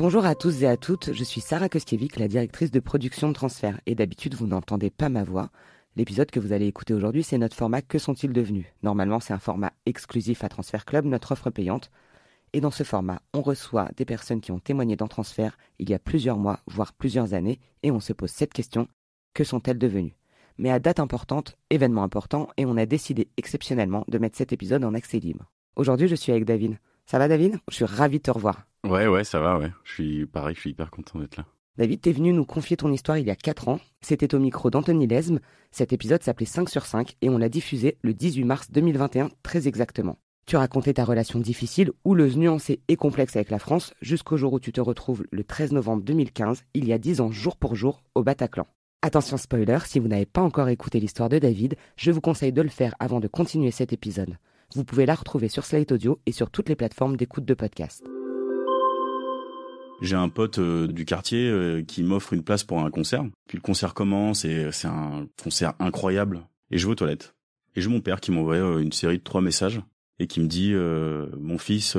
Bonjour à tous et à toutes, je suis Sarah Koskiewicz, la directrice de production de Transfert. Et d'habitude, vous n'entendez pas ma voix. L'épisode que vous allez écouter aujourd'hui, c'est notre format Que sont-ils devenus ? Normalement, c'est un format exclusif à Transfert Club, notre offre payante. Et dans ce format, on reçoit des personnes qui ont témoigné dans Transfert il y a plusieurs mois, voire plusieurs années, et on se pose cette question, que sont-elles devenues ? Mais à date importante, événement important, et on a décidé exceptionnellement de mettre cet épisode en accès libre. Aujourd'hui, je suis avec David. Ça va, David ? Je suis ravi de te revoir. Ouais, ça va, ouais. Je suis hyper content d'être là. David, t'es venu nous confier ton histoire il y a 4 ans. C'était au micro d'Anthony Lesme. Cet épisode s'appelait 5 sur 5 et on l'a diffusé le 18 mars 2021, très exactement. Tu racontais ta relation difficile, houleuse, nuancée et complexe avec la France, jusqu'au jour où tu te retrouves le 13 novembre 2015, il y a 10 ans jour pour jour, au Bataclan. Attention spoiler, si vous n'avez pas encore écouté l'histoire de David, je vous conseille de le faire avant de continuer cet épisode. Vous pouvez la retrouver sur Slate Audio et sur toutes les plateformes d'écoute de podcast. J'ai un pote du quartier qui m'offre une place pour un concert. Puis le concert commence et c'est un concert incroyable. Et je vais aux toilettes. Et j'ai mon père qui m'envoie une série de 3 messages et qui me dit mon fils,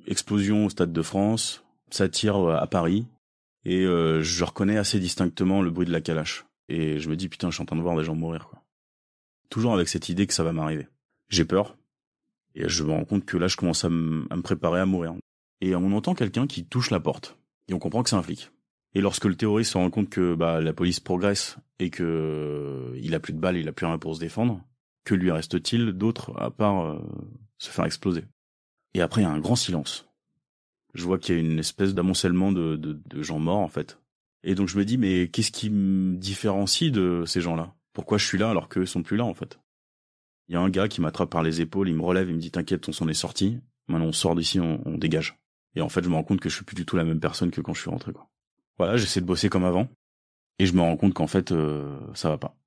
explosion au Stade de France, ça tire à Paris. Et je reconnais assez distinctement le bruit de la calache. Et je me dis putain, je suis en train de voir des gens mourir, quoi. Toujours avec cette idée que ça va m'arriver. J'ai peur. Et je me rends compte que là, je commence à me préparer à mourir. Et on entend quelqu'un qui touche la porte. Et on comprend que c'est un flic. Et lorsque le terroriste se rend compte que la police progresse et que il a plus de balles, il a plus rien pour se défendre, que lui reste-t-il d'autre à part se faire exploser? Et après, il y a un grand silence. Je vois qu'il y a une espèce d'amoncellement de gens morts, en fait. Et donc je me dis, mais qu'est-ce qui me différencie de ces gens-là? Pourquoi je suis là alors qu'eux sont plus là, en fait? Il y a un gars qui m'attrape par les épaules, il me relève, il me dit t'inquiète, on s'en est sorti. Maintenant on sort d'ici, on dégage. Et en fait je me rends compte que je suis plus du tout la même personne que quand je suis rentré, quoi. Voilà, j'essaie de bosser comme avant. Et je me rends compte qu'en fait ça va pas.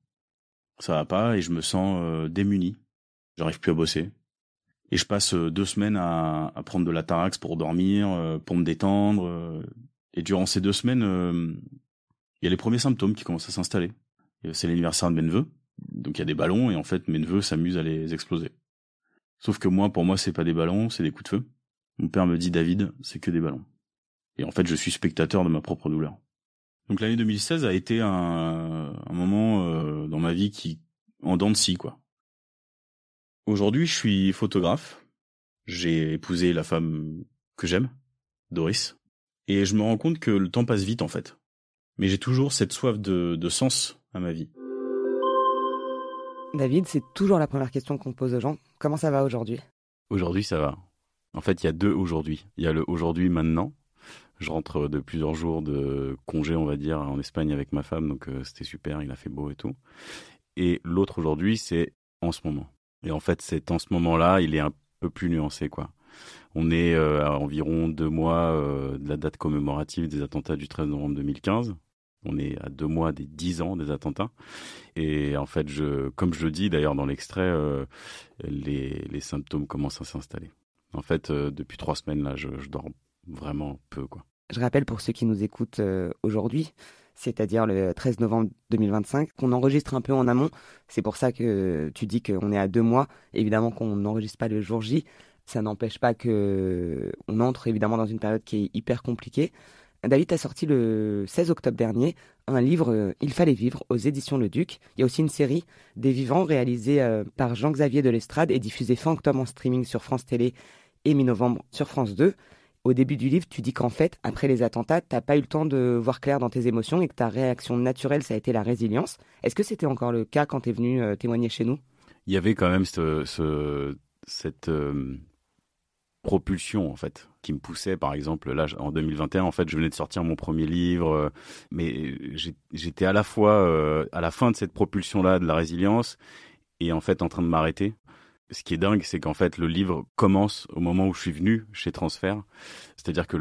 Ça va pas et je me sens démuni. J'arrive plus à bosser. Et je passe 2 semaines à prendre de la Tarax pour dormir, pour me détendre. Et durant ces 2 semaines, il y a les premiers symptômes qui commencent à s'installer. C'est l'anniversaire de mes neveux. Donc il y a des ballons et en fait mes neveux s'amusent à les exploser. Sauf que pour moi c'est pas des ballons, c'est des coups de feu. Mon père me dit David, c'est que des ballons. Et en fait je suis spectateur de ma propre douleur. Donc l'année 2016 a été un moment dans ma vie qui en dents de scie, quoi. Aujourd'hui je suis photographe. J'ai épousé la femme que j'aime, Doris. Et je me rends compte que le temps passe vite en fait. Mais j'ai toujours cette soif de sens à ma vie. David, c'est toujours la première question qu'on pose aux gens. Comment ça va aujourd'hui ? Aujourd'hui, ça va. En fait, il y a 2 aujourd'hui. Il y a le aujourd'hui maintenant. Je rentre de plusieurs jours de congé, on va dire, en Espagne avec ma femme. Donc, c'était super. Il a fait beau et tout. Et l'autre aujourd'hui, c'est en ce moment. Et en fait, c'est en ce moment-là, il est un peu plus nuancé, quoi. On est à environ 2 mois de la date commémorative des attentats du 13 novembre 2015. On est à 2 mois des 10 ans des attentats. Et en fait, comme je le dis d'ailleurs dans l'extrait, les symptômes commencent à s'installer. En fait, depuis 3 semaines, là, je dors vraiment peu, quoi. Je rappelle pour ceux qui nous écoutent aujourd'hui, c'est-à-dire le 13 novembre 2025, qu'on enregistre un peu en amont. C'est pour ça que tu dis qu'on est à 2 mois. Évidemment qu'on n'enregistre pas le jour J. Ça n'empêche pas qu'on entre évidemment dans une période qui est hyper compliquée. David a sorti le 16 octobre dernier un livre, Il fallait vivre, aux éditions Le Duc. Il y a aussi une série des Vivants réalisée par Jean-Xavier de l'Estrade et diffusée fin octobre en streaming sur France Télé et mi-novembre sur France 2. Au début du livre, tu dis qu'en fait, après les attentats, tu n'as pas eu le temps de voir clair dans tes émotions et que ta réaction naturelle, ça a été la résilience. Est-ce que c'était encore le cas quand tu es venu témoigner chez nous ? Il y avait quand même cette propulsion, en fait, qui me poussait. Par exemple, là, en 2021, en fait, je venais de sortir mon premier livre, mais j'étais à la fois à la fin de cette propulsion-là, de la résilience, et en fait en train de m'arrêter. Ce qui est dingue, c'est qu'en fait, le livre commence au moment où je suis venu chez Transfert. C'est-à-dire que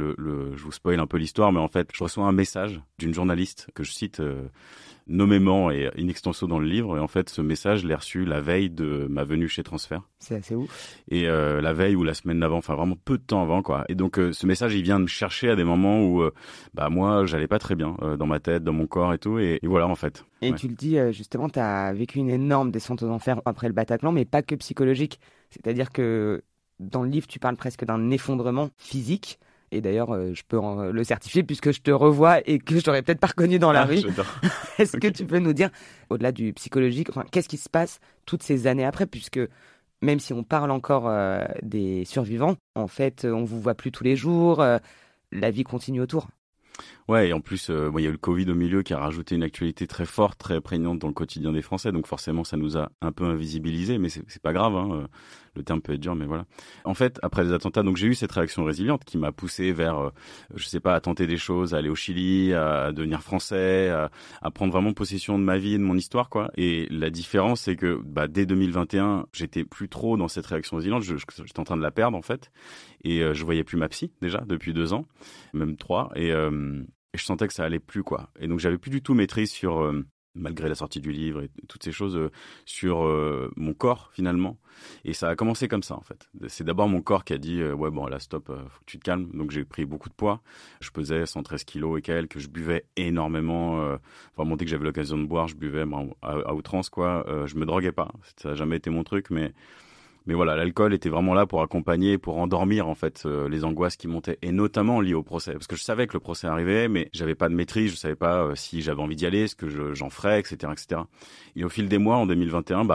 je vous spoil un peu l'histoire, mais en fait, je reçois un message d'une journaliste que je cite nommément et in extenso dans le livre. Et en fait, ce message, je l'ai reçu la veille de ma venue chez Transfert. C'est assez ouf. Et la veille ou la semaine d'avant, enfin vraiment peu de temps avant, quoi. Et donc, ce message, il vient me chercher à des moments où, moi, j'allais pas très bien dans ma tête, dans mon corps et tout. Et voilà, en fait. Et Ouais. tu le dis, justement, tu as vécu une énorme descente aux enfers après le Bataclan, mais pas que psychologique. C'est-à-dire que dans le livre, tu parles presque d'un effondrement physique. Et d'ailleurs, je peux le certifier puisque je te revois et que je t'aurais peut-être pas reconnu dans la rue. J'adore. Est-ce que tu peux nous dire, au-delà du psychologique, qu'est-ce qui se passe toutes ces années après, puisque même si on parle encore des survivants, en fait, on vous voit plus tous les jours, la vie continue autour. Ouais, et en plus, il y a eu le Covid au milieu qui a rajouté une actualité très forte, très prégnante dans le quotidien des Français. Donc forcément, ça nous a un peu invisibilisés, mais c'est pas grave. Hein. Le terme peut être dur, mais voilà. En fait, après les attentats, donc j'ai eu cette réaction résiliente qui m'a poussé vers, je sais pas, à tenter des choses, à aller au Chili, à devenir français, à prendre vraiment possession de ma vie et de mon histoire, quoi. Et la différence, c'est que dès 2021, j'étais plus trop dans cette réaction résiliente. J'étais en train de la perdre, en fait. Et je voyais plus ma psy, déjà, depuis 2 ans, même 3. Et je sentais que ça allait plus, quoi. Et donc, j'avais plus du tout maîtrise sur, malgré la sortie du livre et toutes ces choses, sur mon corps, finalement. Et ça a commencé comme ça, en fait. C'est d'abord mon corps qui a dit, ouais, bon, là, stop, faut que tu te calmes. Donc, j'ai pris beaucoup de poids. Je pesais 113 kilos et quelques. Je buvais énormément. Vraiment, dès que j'avais l'occasion de boire, je buvais à outrance, quoi. Je me droguais pas. Ça n'a jamais été mon truc, mais voilà, l'alcool était vraiment là pour accompagner, pour endormir en fait les angoisses qui montaient, et notamment liées au procès. Parce que je savais que le procès arrivait, mais j'avais pas de maîtrise, je savais pas si j'avais envie d'y aller, ce que j'en ferais, etc., etc. Et au fil des mois, en 2021,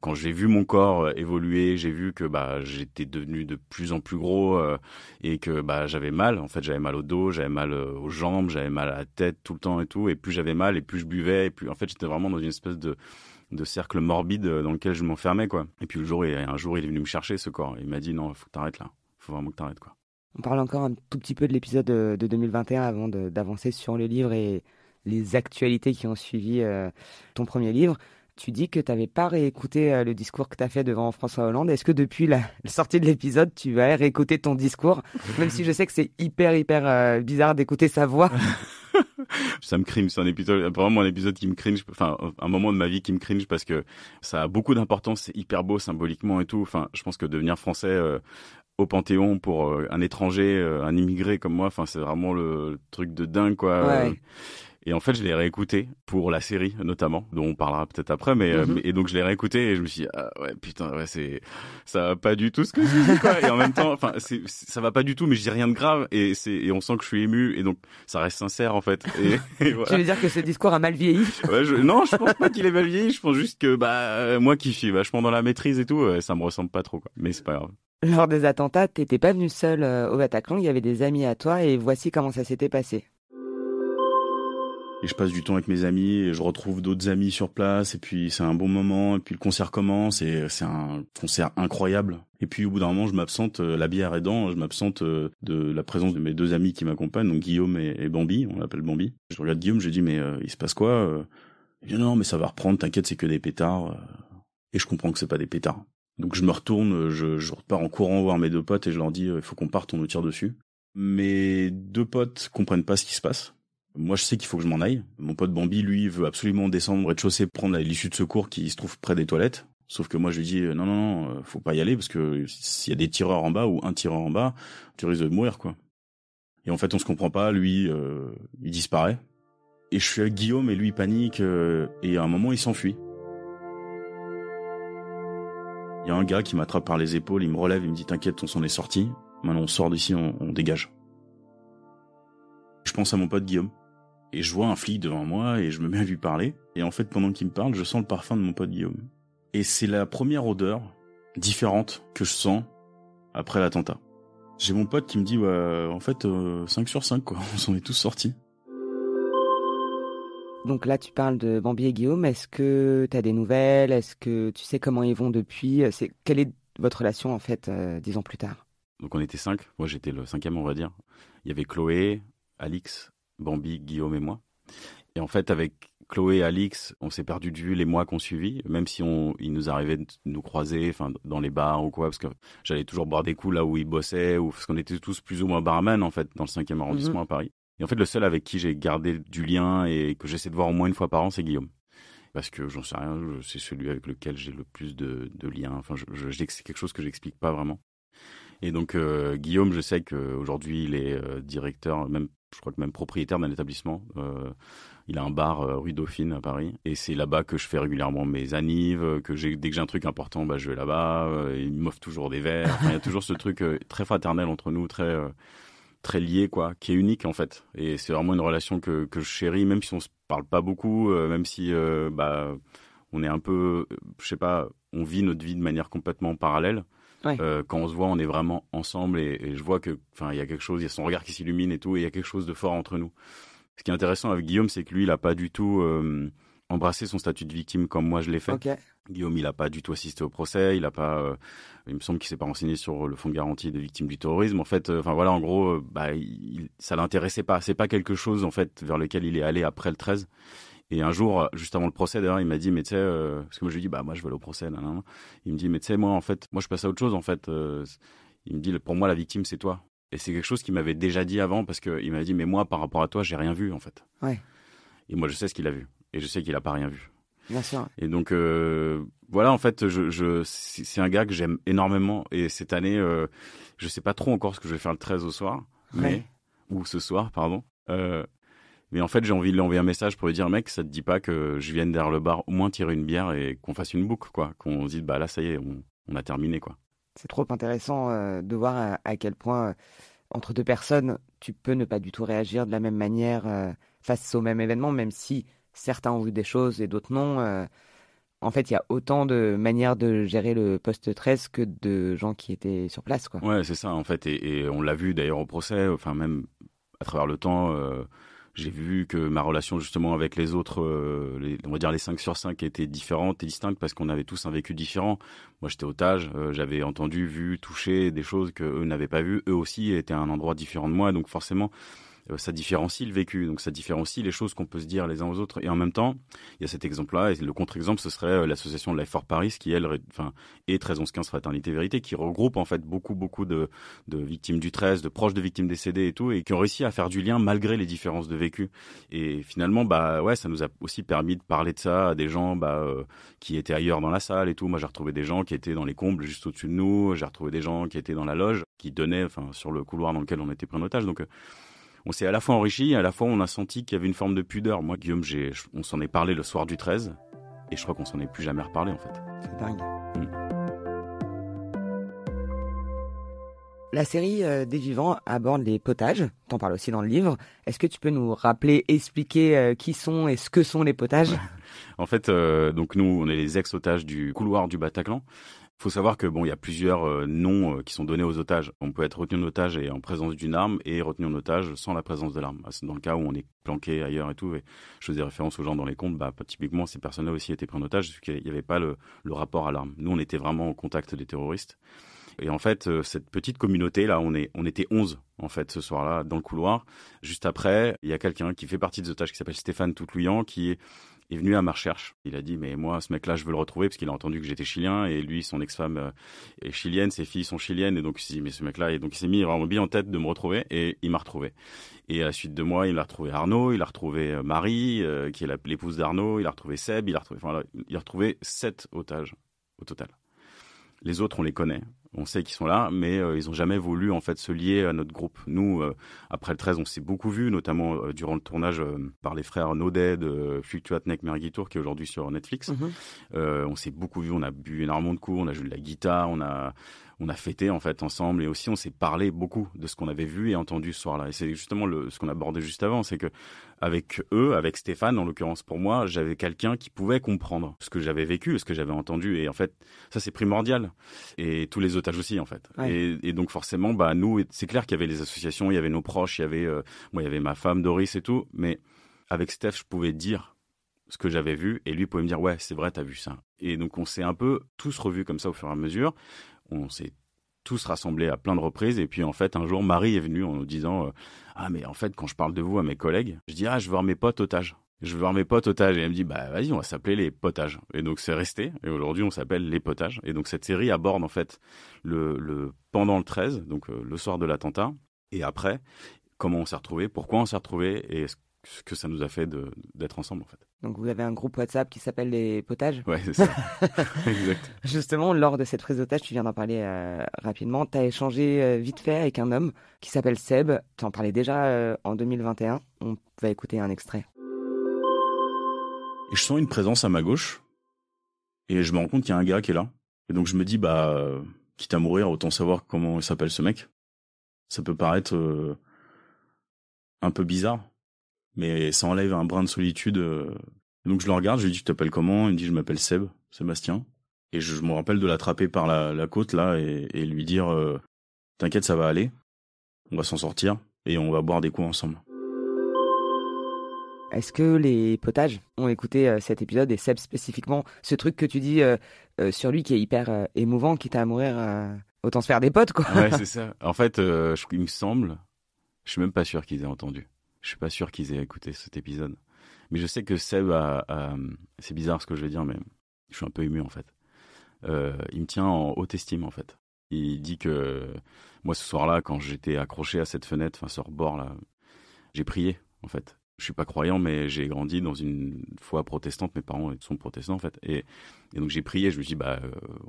quand j'ai vu mon corps évoluer, j'ai vu que j'étais devenu de plus en plus gros et que j'avais mal. En fait, j'avais mal au dos, j'avais mal aux jambes, j'avais mal à la tête tout le temps et tout. Et plus j'avais mal, et plus je buvais, et plus en fait, j'étais vraiment dans une espèce de cercle morbide dans lequel je m'enfermais, quoi. Et puis un jour, il est venu me chercher, ce corps. Il m'a dit, non, faut que t'arrêtes là. Faut vraiment que t'arrêtes, quoi. On parle encore un tout petit peu de l'épisode de 2021 avant d'avancer sur le livre et les actualités qui ont suivi ton premier livre. Tu dis que tu n'avais pas réécouté le discours que tu as fait devant François Hollande. Est-ce que depuis la sortie de l'épisode, tu vas réécouter ton discours, même si je sais que c'est hyper bizarre d'écouter sa voix? Ça me cringe, c'est vraiment un épisode qui me cringe, enfin un moment de ma vie qui me cringe parce que ça a beaucoup d'importance, c'est hyper beau symboliquement et tout. Enfin, je pense que devenir français au Panthéon pour un étranger, un immigré comme moi, enfin c'est vraiment le truc de dingue, quoi. Ouais. Et en fait, je l'ai réécouté pour la série, notamment, dont on parlera peut-être après, et donc je l'ai réécouté et je me suis dit, ah ouais, putain, ouais, ça va pas du tout ce que je dis, quoi. Et en même temps, enfin, ça va pas du tout, mais je dis rien de grave, et on sent que je suis ému, et donc, ça reste sincère, en fait. Et voilà. Tu veux dire que ce discours a mal vieilli? Ouais, non, je pense pas qu'il est mal vieilli, je pense juste que, moi qui suis vachement dans la maîtrise et tout, ça me ressemble pas trop, quoi. Mais c'est pas grave. Lors des attentats, t'étais pas venu seul au Bataclan, il y avait des amis à toi, et voici comment ça s'était passé. Et je passe du temps avec mes amis, et je retrouve d'autres amis sur place, et puis c'est un bon moment, et puis le concert commence, et c'est un concert incroyable. Et puis au bout d'un moment, je m'absente, la bière aidant, je m'absente de la présence de mes 2 amis qui m'accompagnent, donc Guillaume et Bambi, on l'appelle Bambi. Je regarde Guillaume, je lui dis, mais il se passe quoi? Il dit, non, mais ça va reprendre, t'inquiète, c'est que des pétards. Et je comprends que c'est pas des pétards. Donc je me retourne, je repars en courant voir mes 2 potes, et je leur dis, il faut qu'on parte, on nous tire dessus. Mes 2 potes comprennent pas ce qui se passe. Moi, je sais qu'il faut que je m'en aille. Mon pote Bambi, lui, veut absolument descendre au rez-de-chaussée, prendre l'issue de secours qui se trouve près des toilettes. Sauf que moi, je lui dis, non, faut pas y aller, parce que s'il y a des tireurs en bas ou un tireur en bas, tu risques de mourir, quoi. Et en fait, on se comprend pas. Lui, il disparaît. Et je suis avec Guillaume, et lui, il panique, et à un moment, il s'enfuit. Il y a un gars qui m'attrape par les épaules, il me relève, il me dit, t'inquiète, on s'en est sorti. Maintenant, on sort d'ici, on dégage. Je pense à mon pote Guillaume. Et je vois un flic devant moi et je me mets à lui parler. Et en fait, pendant qu'il me parle, je sens le parfum de mon pote Guillaume. Et c'est la première odeur différente que je sens après l'attentat. J'ai mon pote qui me dit, ouais, en fait, 5 sur 5, quoi. On s'en est tous sortis. Donc là, tu parles de Bambi et Guillaume. Est-ce que tu as des nouvelles? Est-ce que tu sais comment ils vont depuis? Quelle est votre relation, en fait, 10 ans plus tard? Donc on était 5. Moi, j'étais le 5e, on va dire. Il y avait Chloé, Alix, Bambi, Guillaume et moi. Et en fait, avec Chloé et Alix, on s'est perdu de vue les mois qu'on suivit, même si il nous arrivait de nous croiser, enfin, dans les bars ou quoi, parce que j'allais toujours boire des coups là où ils bossaient, ou parce qu'on était tous plus ou moins barman, en fait, dans le 5e arrondissement à Paris. Et en fait, le seul avec qui j'ai gardé du lien et que j'essaie de voir au moins une fois par an, c'est Guillaume. Parce que j'en sais rien, c'est celui avec lequel j'ai le plus de liens. Enfin, c'est quelque chose que j'explique pas vraiment. Et donc Guillaume, je sais qu'aujourd'hui il est directeur, même je crois que même propriétaire d'un établissement. Il a un bar rue Dauphine à Paris, et c'est là-bas que je fais régulièrement mes annives. Dès que j'ai un truc important, je vais là-bas. Il m'offre toujours des verres. Enfin, il y a toujours ce truc très fraternel entre nous, très très liée, quoi, qui est unique en fait. Et c'est vraiment une relation que je chéris, même si on se parle pas beaucoup, même si on est un peu, je sais pas, on vit notre vie de manière complètement parallèle. Ouais. Quand on se voit, on est vraiment ensemble et je vois que, enfin, il y a quelque chose, il y a son regard qui s'illumine et tout, et il y a quelque chose de fort entre nous. Ce qui est intéressant avec Guillaume, c'est que lui, il a pas du tout embrassé son statut de victime comme moi je l'ai fait. Ok. Guillaume, il a pas du tout assisté au procès, il a pas, il me semble qu'il s'est pas renseigné sur le fonds de garantie des victimes du terrorisme. En fait, enfin voilà, en gros, ça l'intéressait pas. C'est pas quelque chose en fait vers lequel il est allé après le 13. Et un jour, juste avant le procès, d'ailleurs, il m'a dit, mais tu sais, parce que moi je lui ai dit, bah moi je veux aller au procès, nan, nan, nan. Il me dit, mais tu sais, moi en fait, moi je passe à autre chose en fait. Il me dit, pour moi la victime c'est toi. Et c'est quelque chose qu'il m'avait déjà dit avant parce que il m'a dit, mais moi par rapport à toi, j'ai rien vu en fait. Ouais. Et moi je sais ce qu'il a vu et je sais qu'il a pas rien vu. Bien sûr. Et donc voilà, en fait, c'est un gars que j'aime énormément. Et cette année, je sais pas trop encore ce que je vais faire le 13 au soir, Ouais. ou ce soir, pardon. Mais en fait, j'ai envie de lui envoyer un message pour lui dire, mec, ça te dit pas que je vienne derrière le bar, au moins tirer une bière et qu'on fasse une boucle, quoi. Qu'on se dise, bah là, ça y est, on a terminé, quoi. C'est trop intéressant de voir à quel point, entre deux personnes, tu peux ne pas du tout réagir de la même manière face au même événement, même si certains ont vu des choses et d'autres non. En fait, il y a autant de manières de gérer le poste 13 que de gens qui étaient sur place, quoi. Ouais, c'est ça, en fait. Et on l'a vu d'ailleurs au procès, enfin, même à travers le temps, j'ai vu que ma relation justement avec les autres, on va dire les 5 sur 5 était différente et distincte parce qu'on avait tous un vécu différent. Moi, j'étais otage, j'avais entendu, vu, touché des choses que eux n'avaient pas vues. Eux aussi étaient à un endroit différent de moi, donc forcément, ça différencie le vécu, donc ça différencie les choses qu'on peut se dire les uns aux autres. Et en même temps, il y a cet exemple-là, et le contre-exemple, ce serait l'association de Life for Paris, qui elle, est 13-11-15 Fraternité Vérité, qui regroupe en fait beaucoup de victimes du 13, de proches de victimes décédées et tout, et qui ont réussi à faire du lien malgré les différences de vécu. Et finalement, bah ouais, ça nous a aussi permis de parler de ça à des gens qui étaient ailleurs dans la salle et tout. Moi, j'ai retrouvé des gens qui étaient dans les combles juste au-dessus de nous, j'ai retrouvé des gens qui étaient dans la loge, qui donnaient, enfin, sur le couloir dans lequel on était pris en otage. Donc on s'est à la fois enrichi, à la fois on a senti qu'il y avait une forme de pudeur. Moi, Guillaume, on s'en est parlé le soir du 13, et je crois qu'on s'en est plus jamais reparlé en fait. C'est dingue. La série des Vivants aborde les potages, t'en parles aussi dans le livre. Est-ce que tu peux nous rappeler, expliquer qui sont et ce que sont les potages ? En fait, donc nous, on est les ex-otages du couloir du Bataclan. Il faut savoir que il y a plusieurs noms qui sont donnés aux otages. On peut être retenu en otage et en présence d'une arme et retenu en otage sans la présence de l'arme. C'est dans le cas où on est planqué ailleurs et tout. Et je faisais référence aux gens dans les comptes. Typiquement, ces personnes-là aussi étaient prises en otage parce qu'il n'y avait pas le rapport à l'arme. Nous, on était vraiment au contact des terroristes. Et en fait, cette petite communauté là, on était 11 en fait ce soir-là dans le couloir. Juste après, il y a quelqu'un qui fait partie des otages qui s'appelle Stéphane Toutlouillant qui est venu à ma recherche. Il a dit, mais moi, ce mec-là, je veux le retrouver parce qu'il a entendu que j'étais chilien et lui, son ex-femme est chilienne, ses filles sont chiliennes et donc il s'est dit, mais ce mec-là, et donc il s'est mis vraiment bien en tête de me retrouver et il m'a retrouvé. Et à la suite de moi, il a retrouvé Arnaud, il a retrouvé Marie, qui est l'épouse d'Arnaud, il a retrouvé Seb, il a retrouvé 7 otages au total. Les autres, on les connaît. On sait qu'ils sont là, mais ils ont jamais voulu en fait se lier à notre groupe. Nous, après le 13, on s'est beaucoup vus, notamment durant le tournage par les frères Naudet de Fluctuat Nek Merguitour, qui est aujourd'hui sur Netflix. On s'est beaucoup vus, on a bu énormément de coups, on a joué de la guitare, on a fêté en fait ensemble, et aussi on s'est parlé beaucoup de ce qu'on avait vu et entendu ce soir-là. Et c'est justement ce qu'on abordait juste avant, c'est que avec eux, avec Stéphane en l'occurrence pour moi, j'avais quelqu'un qui pouvait comprendre ce que j'avais vécu, ce que j'avais entendu, et en fait ça c'est primordial. Et tous les otages aussi en fait. Ouais. Et donc forcément, nous, c'est clair qu'il y avait les associations, il y avait nos proches, il y avait moi, il y avait ma femme Doris et tout, mais avec Steph, je pouvais dire ce que j'avais vu, et lui pouvait me dire ouais, c'est vrai, t'as vu ça. Et donc on s'est un peu tous revus comme ça au fur et à mesure. On s'est tous rassemblés à plein de reprises, et puis en fait un jour Marie est venue en nous disant ah mais en fait quand je parle de vous à mes collègues, je dis je veux voir mes potes otages. Je veux voir mes potes otages. Et elle me dit, vas-y, on va s'appeler les potages. Et donc, c'est resté. Et aujourd'hui, on s'appelle les potages. Et donc, cette série aborde, en fait, pendant le 13, donc le soir de l'attentat. Et après, comment on s'est retrouvés, pourquoi on s'est retrouvés et ce que ça nous a fait d'être ensemble, en fait. Donc, vous avez un groupe WhatsApp qui s'appelle les potages ? Ouais, c'est ça. Exact. Justement, lors de cette prise d'otage, tu viens d'en parler rapidement. Tu as échangé vite fait avec un homme qui s'appelle Seb. Tu en parlais déjà en 2021. On va écouter un extrait. Et je sens une présence à ma gauche, et je me rends compte qu'il y a un gars qui est là. Et donc je me dis, quitte à mourir, autant savoir comment il s'appelle ce mec. Ça peut paraître un peu bizarre, mais ça enlève un brin de solitude. Donc je le regarde, je lui dis tu t'appelles comment? Il me dit je m'appelle Sébastien. Et je me rappelle de l'attraper par la côte là et lui dire t'inquiète, ça va aller, on va s'en sortir et on va boire des coups ensemble. Est-ce que les potages ont écouté cet épisode et Seb spécifiquement, ce truc que tu dis sur lui qui est hyper émouvant, quitte à mourir, autant se faire des potes, quoi. Ouais, c'est ça. En fait, il me semble, je suis même pas sûr qu'ils aient entendu. Je suis pas sûr qu'ils aient écouté cet épisode. Mais je sais que Seb c'est bizarre ce que je vais dire, mais je suis un peu ému en fait. Il me tient en haute estime en fait. Il dit que moi ce soir-là, quand j'étais accroché à cette fenêtre, enfin ce rebord là, j'ai prié en fait. Je suis pas croyant, mais j'ai grandi dans une foi protestante. Mes parents sont protestants en fait, et donc j'ai prié. Je me suis dit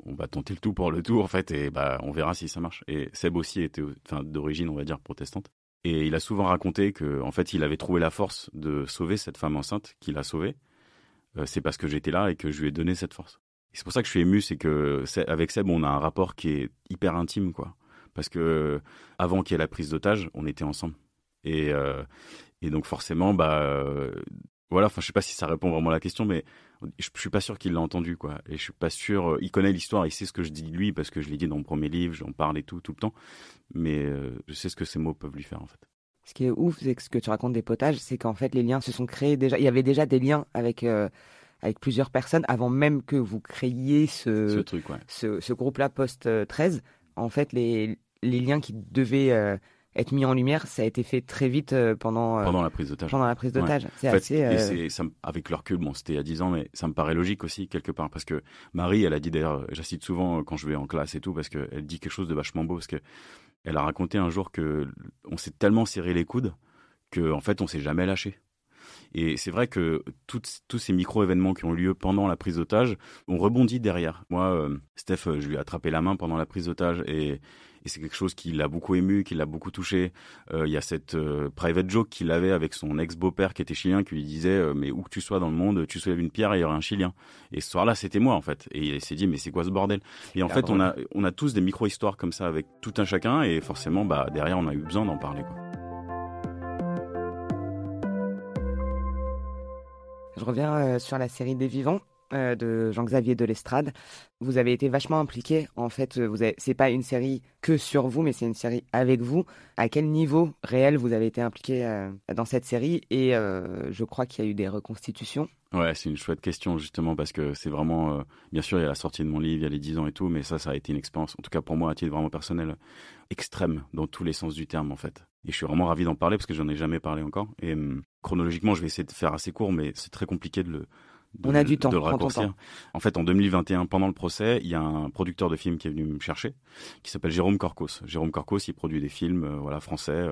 on va tenter le tout pour le tout en fait, et on verra si ça marche. Et Seb aussi était, d'origine on va dire protestante, et il a souvent raconté que en fait il avait trouvé la force de sauver cette femme enceinte qu'il a sauvée. C'est parce que j'étais là et que je lui ai donné cette force. Et c'est pour ça que je suis ému, c'est que avec Seb on a un rapport qui est hyper intime quoi, parce que avant qu'il y ait la prise d'otage, on était ensemble. Et donc forcément, voilà. Enfin, je sais pas si ça répond vraiment à la question, mais je suis pas sûr qu'il l'a entendu, quoi. Et je suis pas sûr. Il connaît l'histoire, il sait ce que je dis de lui parce que je l'ai dit dans mon premier livre, j'en parle et tout le temps. Mais je sais ce que ces mots peuvent lui faire, en fait. Ce qui est ouf, c'est que ce que tu racontes des potages, c'est qu'en fait les liens se sont créés déjà. Il y avait déjà des liens avec plusieurs personnes avant même que vous créiez Ce truc, ouais. ce groupe-là post 13. En fait, les liens qui devaient être mis en lumière, ça a été fait très vite pendant la prise d'otage. Pendant la prise d'otage. Ouais. C'est en fait, assez. Et ça, avec le recul, bon, c'était il y a 10 ans, mais ça me paraît logique aussi, quelque part. Parce que Marie, elle a dit d'ailleurs, j'assiste souvent quand je vais en classe et tout, parce qu'elle dit quelque chose de vachement beau. Parce qu'elle a raconté un jour qu'on s'est tellement serré les coudes qu'en fait, on s'est jamais lâché. Et c'est vrai que tous ces micro-événements qui ont eu lieu pendant la prise d'otage, on rebondit derrière. Moi, Steph, je lui ai attrapé la main pendant la prise d'otage et c'est quelque chose qui l'a beaucoup ému, qui l'a beaucoup touché. Il y a cette private joke qu'il avait avec son ex-beau-père qui était chilien, qui lui disait mais où que tu sois dans le monde, tu soulèves une pierre et il y aura un chilien. Et ce soir-là, c'était moi en fait. Et il s'est dit mais c'est quoi ce bordel? Et en fait, on a tous des micro-histoires comme ça avec tout un chacun et forcément, derrière, on a eu besoin d'en parler, quoi. Je reviens sur la série Des Vivants de Jean-Xavier Delestrade. Vous avez été vachement impliqué. En fait, c'est pas une série que sur vous, mais c'est une série avec vous. À quel niveau réel vous avez été impliqué dans cette série? Et je crois qu'il y a eu des reconstitutions. Ouais, c'est une chouette question justement parce que c'est vraiment, bien sûr, il y a la sortie de mon livre, il y a les 10 ans et tout, mais ça a été une expérience, en tout cas pour moi, à titre vraiment personnel, extrême dans tous les sens du terme en fait. Et je suis vraiment ravi d'en parler parce que j'en ai jamais parlé encore. Et chronologiquement, je vais essayer de faire assez court, mais c'est très compliqué de le raccourcir. En fait, en 2021, pendant le procès, il y a un producteur de films qui est venu me chercher, qui s'appelle Jérôme Corcos. Jérôme Corcos, il produit des films, français,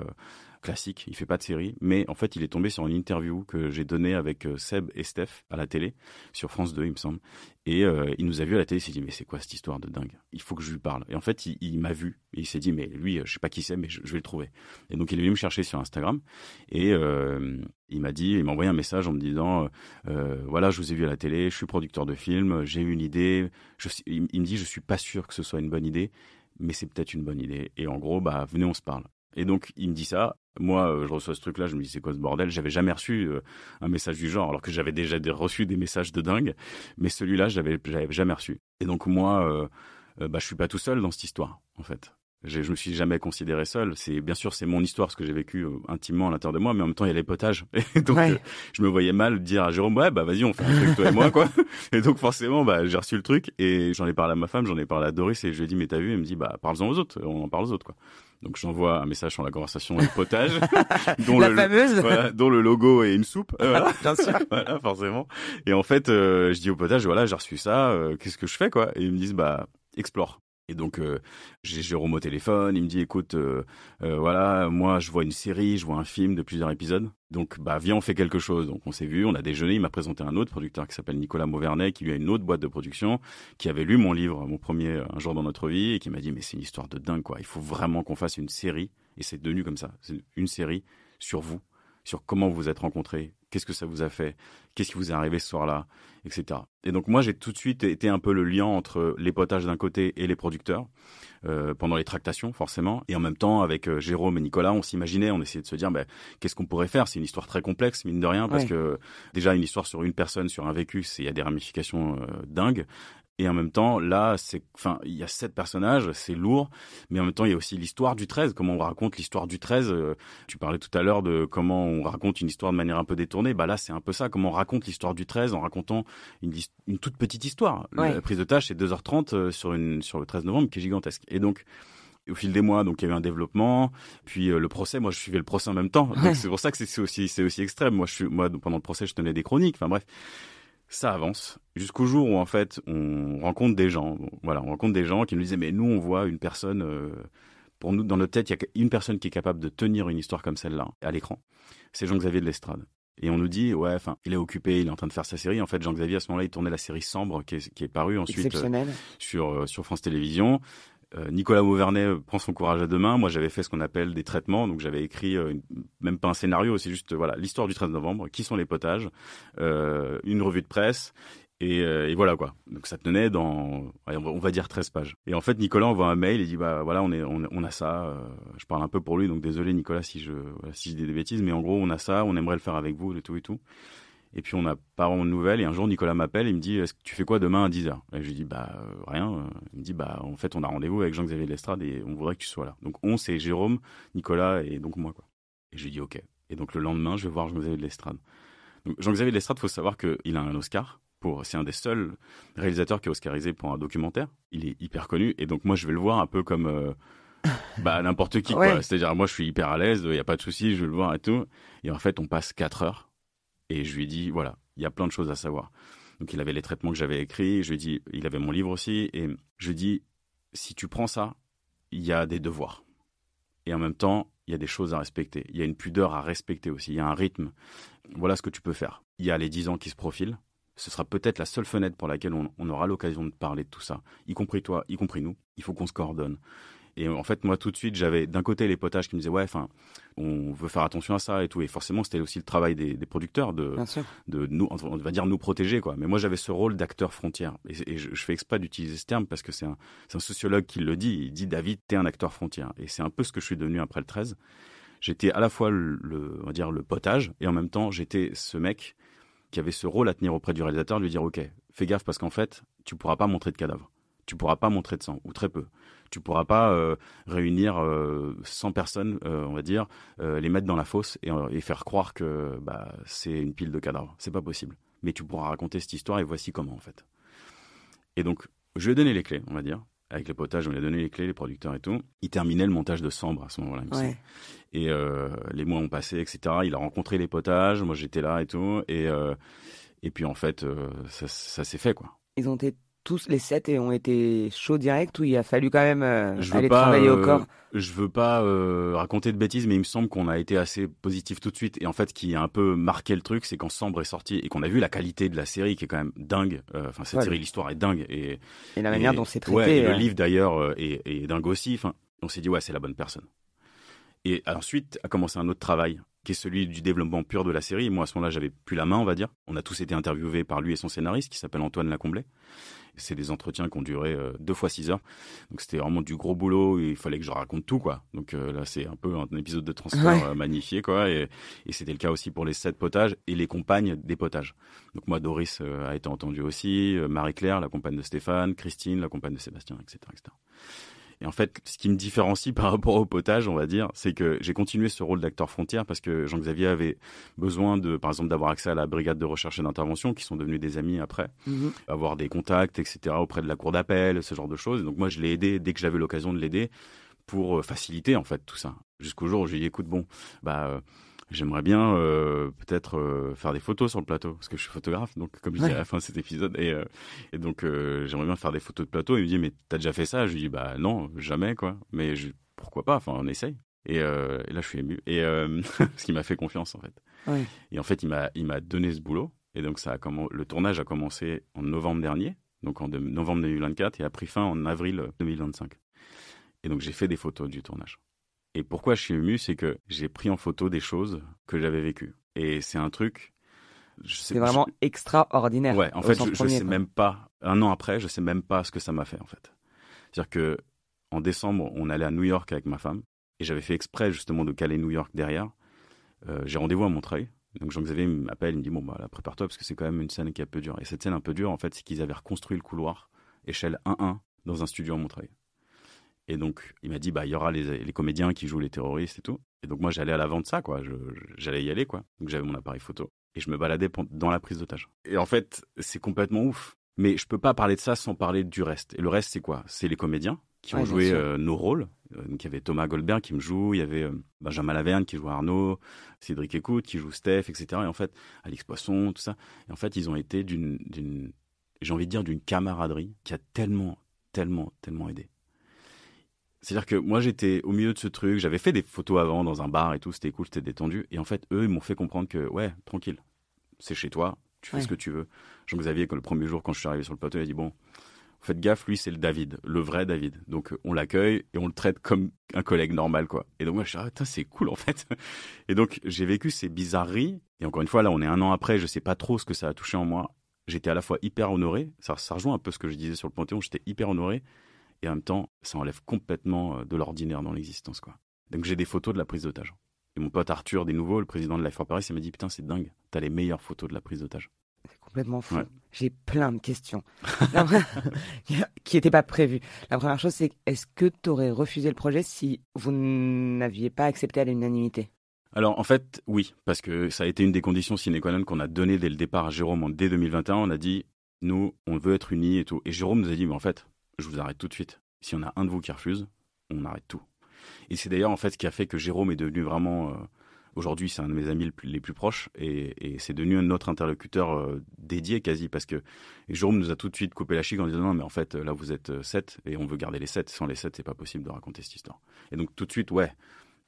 classiques. Il fait pas de série, mais en fait, il est tombé sur une interview que j'ai donnée avec Seb et Steph à la télé, sur France 2, il me semble. Et il nous a vu à la télé, il s'est dit mais c'est quoi cette histoire de dingue? Il faut que je lui parle. Et en fait, il m'a vu et il s'est dit mais lui, je sais pas qui c'est, mais je vais le trouver. Et donc il est venu me chercher sur Instagram et il m'a envoyé un message en me disant voilà, je vous ai vu à la télé, je suis producteur de films, j'ai eu une idée. Il me dit je suis pas sûr que ce soit une bonne idée, mais c'est peut-être une bonne idée. Et en gros, venez, on se parle. Et donc, il me dit ça. Moi, je reçois ce truc-là, je me dis, c'est quoi ce bordel? J'avais jamais reçu un message du genre, alors que j'avais déjà reçu des messages de dingue. Mais celui-là, j'avais jamais reçu. Et donc, moi, je suis pas tout seul dans cette histoire, en fait. Je me suis jamais considéré seul. Bien sûr, c'est mon histoire, ce que j'ai vécu intimement à l'intérieur de moi, mais en même temps, il y a les potages. Et donc, je me voyais mal dire à Jérôme, vas-y, on fait un truc, toi et moi, quoi. Et donc, forcément, j'ai reçu le truc et j'en ai parlé à ma femme, j'en ai parlé à Doris et je lui ai dit, mais t'as vu? Elle me dit, parle-en aux autres, on en parle aux autres, quoi. Donc, j'envoie un message sur la conversation du potage, dont dont le logo est une soupe. Voilà. Bien sûr. Voilà, forcément. Et en fait, je dis au potage, voilà, j'ai reçu ça, qu'est-ce que je fais, quoi? Et ils me disent, explore. Et donc, j'ai Jérôme au téléphone, il me dit, écoute, voilà, moi, je vois une série, je vois un film de plusieurs épisodes. Donc, viens, on fait quelque chose. Donc, on s'est vu, on a déjeuné, il m'a présenté un autre producteur qui s'appelle Nicolas Mauvernet, qui lui a une autre boîte de production, qui avait lu mon livre, mon premier, Un jour dans notre vie, et qui m'a dit, mais c'est une histoire de dingue, quoi. Il faut vraiment qu'on fasse une série. Et c'est devenu comme ça. C'est une série sur vous, sur comment vous vous êtes rencontrés, qu'est-ce que ça vous a fait, qu'est-ce qui vous est arrivé ce soir-là, etc. Et donc moi j'ai tout de suite été un peu le lien entre les potages d'un côté et les producteurs pendant les tractations forcément, et en même temps avec Jérôme et Nicolas on s'essayait de se dire qu'est-ce qu'on pourrait faire. C'est une histoire très complexe mine de rien parce que déjà une histoire sur une personne, sur un vécu, il y a des ramifications dingues. Et en même temps, là, il y a 7 personnages, c'est lourd, mais en même temps, il y a aussi l'histoire du 13, comment on raconte l'histoire du 13. Tu parlais tout à l'heure de comment on raconte une histoire de manière un peu détournée. Là, c'est un peu ça, comment on raconte l'histoire du 13 en racontant une toute petite histoire. La prise de tâche, c'est 2h30 sur le 13 novembre, qui est gigantesque. Et donc, au fil des mois, donc il y a eu un développement, puis le procès. Moi, je suivais le procès en même temps, donc c'est pour ça que c'est aussi extrême. Moi, pendant le procès, je tenais des chroniques. Enfin bref. Ça avance jusqu'au jour où en fait on rencontre des gens. Voilà, on rencontre des gens qui nous disaient mais nous on voit une personne. Pour nous dans notre tête il y a une personne qui est capable de tenir une histoire comme celle-là à l'écran. C'est Jean-Xavier de Lestrade. Et on nous dit il est occupé, il est en train de faire sa série. En fait Jean-Xavier à ce moment-là il tournait la série Sambre qui est parue ensuite sur France Télévisions. Nicolas Mauvernet prend son courage à deux mains. Moi, j'avais fait ce qu'on appelle des traitements. Donc, j'avais écrit même pas un scénario, c'est juste l'histoire du 13 novembre, qui sont les potages, une revue de presse. Et voilà quoi. Donc ça tenait dans, on va dire 13 pages. Et en fait, Nicolas envoie un mail et dit on a ça. Je parle un peu pour lui, donc désolé Nicolas si je dis des bêtises, mais en gros on a ça, on aimerait le faire avec vous et tout et tout. Et puis on n'a pas vraiment de nouvelles. Et un jour Nicolas m'appelle, il me dit est-ce que tu fais quoi demain à 10h? Et je lui dis rien. Il me dit en fait on a rendez-vous avec Jean-Xavier de Lestrade et on voudrait que tu sois là. Donc c'est Jérôme, Nicolas et donc moi quoi. Et je lui dis ok. Et donc le lendemain je vais voir Jean-Xavier de Lestrade. Donc Jean-Xavier de Lestrade, faut savoir qu'il a un Oscar. C'est un des seuls réalisateurs qui est oscarisé pour un documentaire. Il est hyper connu et donc moi je vais le voir un peu comme n'importe qui quoi. C'est-à-dire moi je suis hyper à l'aise, il y a pas de souci, je vais le voir et tout. Et en fait on passe 4 heures et je lui dis il y a plein de choses à savoir. Donc il avait les traitements que j'avais écrits, je lui dis il avait mon livre aussi et je lui dis si tu prends ça, il y a des devoirs. Et en même temps, il y a des choses à respecter. Il y a une pudeur à respecter aussi, il y a un rythme. Voilà ce que tu peux faire. Il y a les 10 ans qui se profilent. Ce sera peut-être la seule fenêtre pour laquelle on aura l'occasion de parler de tout ça, y compris toi, y compris nous. Il faut qu'on se coordonne. Et en fait, moi, tout de suite, j'avais d'un côté les potages qui me disaient on veut faire attention à ça et tout. Et forcément, c'était aussi le travail des producteurs de nous, on va dire nous protéger quoi. Mais moi, j'avais ce rôle d'acteur frontière. Et je fais exprès d'utiliser ce terme parce que c'est un sociologue qui le dit. Il dit David, t'es un acteur frontière. Et c'est un peu ce que je suis devenu après le 13. J'étais à la fois on va dire le potage et en même temps, j'étais ce mec qui avait ce rôle à tenir auprès du réalisateur, de lui dire ok, fais gaffe parce qu'en fait, tu pourras pas montrer de cadavre, tu pourras pas montrer de sang ou très peu, tu pourras pas réunir 100 personnes, on va dire, les mettre dans la fosse et faire croire que c'est une pile de cadavres, c'est pas possible. Mais tu pourras raconter cette histoire et voici comment en fait. Et donc je lui ai donné les clés, on va dire. Avec les potages, on lui a donné les clés, les producteurs et tout. Il terminait le montage de Sambre à ce moment-là, il me semble. Et les mois ont passé, etc. Il a rencontré les potages, moi j'étais là et tout. Et puis en fait, ça s'est fait, quoi. Ils ont été tous les 7 et ont été chauds direct ou il a fallu quand même aller travailler au corps? Je veux pas raconter de bêtises, mais il me semble qu'on a été assez positif tout de suite. Et en fait, ce qui a un peu marqué le truc, c'est quand Sambre est sorti et qu'on a vu la qualité de la série qui est quand même dingue. Cette série, l'histoire est dingue. Et la manière dont c'est traité. Ouais, et le livre d'ailleurs est dingue aussi. On s'est dit, c'est la bonne personne. Et ensuite a commencé un autre travail qui est celui du développement pur de la série. Moi, à ce moment-là, j'avais plus la main, on va dire. On a tous été interviewés par lui et son scénariste, qui s'appelle Antoine Lacomblé. C'est des entretiens qui ont duré 2 fois 6 heures. Donc, c'était vraiment du gros boulot. Et il fallait que je raconte tout, quoi. Donc, là, c'est un peu un épisode de transfert magnifié, quoi. Et c'était le cas aussi pour les 7 potages et les compagnes des potages. Donc, moi, Doris a été entendue aussi. Marie-Claire, la compagne de Stéphane. Christine, la compagne de Sébastien, etc., etc. Et en fait, ce qui me différencie par rapport au potage, on va dire, c'est que j'ai continué ce rôle d'acteur frontière parce que Jean-Xavier avait besoin par exemple, d'avoir accès à la brigade de recherche et d'intervention, qui sont devenus des amis après, avoir des contacts, etc., auprès de la cour d'appel, ce genre de choses. Et donc moi, je l'ai aidé dès que j'avais l'occasion de l'aider pour faciliter en fait tout ça. Jusqu'au jour où je lui ai dit, écoute, j'aimerais bien peut-être faire des photos sur le plateau parce que je suis photographe, donc comme je dis à la fin de cet épisode, et donc j'aimerais bien faire des photos de plateau. Il me dit mais t'as déjà fait ça? Je lui dis non, jamais quoi, mais pourquoi pas, on essaye. Et là je suis ému et parce qu'il m'a fait confiance en fait. Et en fait il m'a donné ce boulot et donc le tournage a commencé en novembre dernier, donc en novembre 2024 et a pris fin en avril 2025. Et donc j'ai fait des photos du tournage. Et pourquoi je suis ému, c'est que j'ai pris en photo des choses que j'avais vécues. Et c'est un truc C'est vraiment extraordinaire. Ouais, en fait, je sais même pas, un an après, je sais même pas ce que ça m'a fait, en fait. C'est-à-dire que, en décembre, on allait à New York avec ma femme, et j'avais fait exprès, justement, de caler New York derrière. J'ai rendez-vous à Montreuil. Donc Jean-Xavier m'appelle, il me dit, bon, bah, là, prépare-toi, parce que c'est quand même une scène qui est un peu dure. Et cette scène un peu dure, en fait, c'est qu'ils avaient reconstruit le couloir, échelle 1-1, dans un studio à Montreuil. Et donc, il m'a dit, bah, il y aura les comédiens qui jouent les terroristes et tout. Et donc, moi, j'allais à l'avant de ça, quoi. J'allais y aller, quoi. Donc, j'avais mon appareil photo. Et je me baladais dans la prise d'otage. Et en fait, c'est complètement ouf. Mais je peux pas parler de ça sans parler du reste. Et le reste, c'est quoi? C'est les comédiens qui ont joué nos rôles. Donc, il y avait Thomas Goldberg qui me joue, il y avait Benjamin Laverne qui joue Arnaud, Cédric Écoute qui joue Steph, etc. Et en fait, Alix Poisson, tout ça. Et en fait, ils ont été j'ai envie de dire, d'une camaraderie qui a tellement aidé. C'est-à-dire que moi, j'étais au milieu de ce truc, j'avais fait des photos avant dans un bar et tout, c'était cool, c'était détendu. Et en fait, eux, ils m'ont fait comprendre que, ouais, tranquille, c'est chez toi, tu fais ce que tu veux. Jean-Xavier, le premier jour, quand je suis arrivé sur le plateau, il a dit, bon, faites gaffe, lui, c'est le David, le vrai David. Donc, on l'accueille et on le traite comme un collègue normal, quoi. Et donc, moi, je suis dit, ah, c'est cool, en fait. Et donc, j'ai vécu ces bizarreries. Et encore une fois, là, on est un an après, je sais pas trop ce que ça a touché en moi. J'étais à la fois hyper honoré, ça rejoint un peu ce que je disais sur le Panthéon, j'étais hyper honoré. Et en même temps, ça enlève complètement de l'ordinaire dans l'existence, quoi. Donc j'ai des photos de la prise d'otage. Et mon pote Arthur, des Nouveaux, le président de Life for Paris, il m'a dit, putain, c'est dingue, t'as les meilleures photos de la prise d'otage. C'est complètement fou. Ouais. J'ai plein de questions qui n'étaient pas prévues. La première chose, c'est est-ce que tu aurais refusé le projet si vous n'aviez pas accepté à l'unanimité? Alors en fait, oui, parce que ça a été une des conditions sine qua non qu'on a donné dès le départ à Jérôme dès 2021. On a dit, nous, on veut être unis et tout. Et Jérôme nous a dit, mais en fait, je vous arrête tout de suite. Si on a un de vous qui refuse, on arrête tout. Et c'est d'ailleurs en fait ce qui a fait que Jérôme est devenu vraiment... aujourd'hui, c'est un de mes amis les plus proches et c'est devenu notre interlocuteur dédié quasi parce que Jérôme nous a tout de suite coupé la chic en disant non mais en fait là vous êtes 7 et on veut garder les 7. Sans les 7, c'est pas possible de raconter cette histoire. Et donc tout de suite, ouais.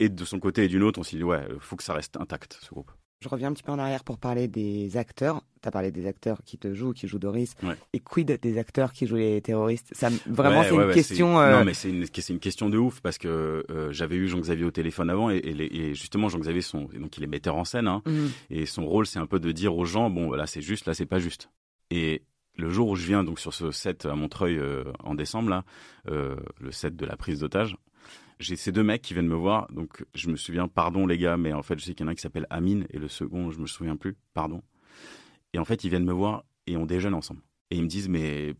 Et de son côté et d'une autre, on s'est dit ouais, faut que ça reste intact ce groupe. Je reviens un petit peu en arrière pour parler des acteurs. Tu as parlé des acteurs qui jouent Doris. Ouais. Et quid des acteurs qui jouent les terroristes? Ça, vraiment, c'est une question... Non, mais c'est une question de ouf parce que j'avais eu Jean-Xavier au téléphone avant et justement, Jean-Xavier, donc il est metteur en scène. Hein, et son rôle, c'est un peu de dire aux gens, bon, là, c'est juste, là, c'est pas juste. Et le jour où je viens donc sur ce set à Montreuil en décembre, là, le set de la prise d'otage, j'ai ces deux mecs qui viennent me voir, donc je me souviens, pardon les gars, mais en fait je sais qu'il y en a un qui s'appelle Amine et le second je me souviens plus, pardon. Et en fait ils viennent me voir et on déjeune ensemble. Et ils me disent mais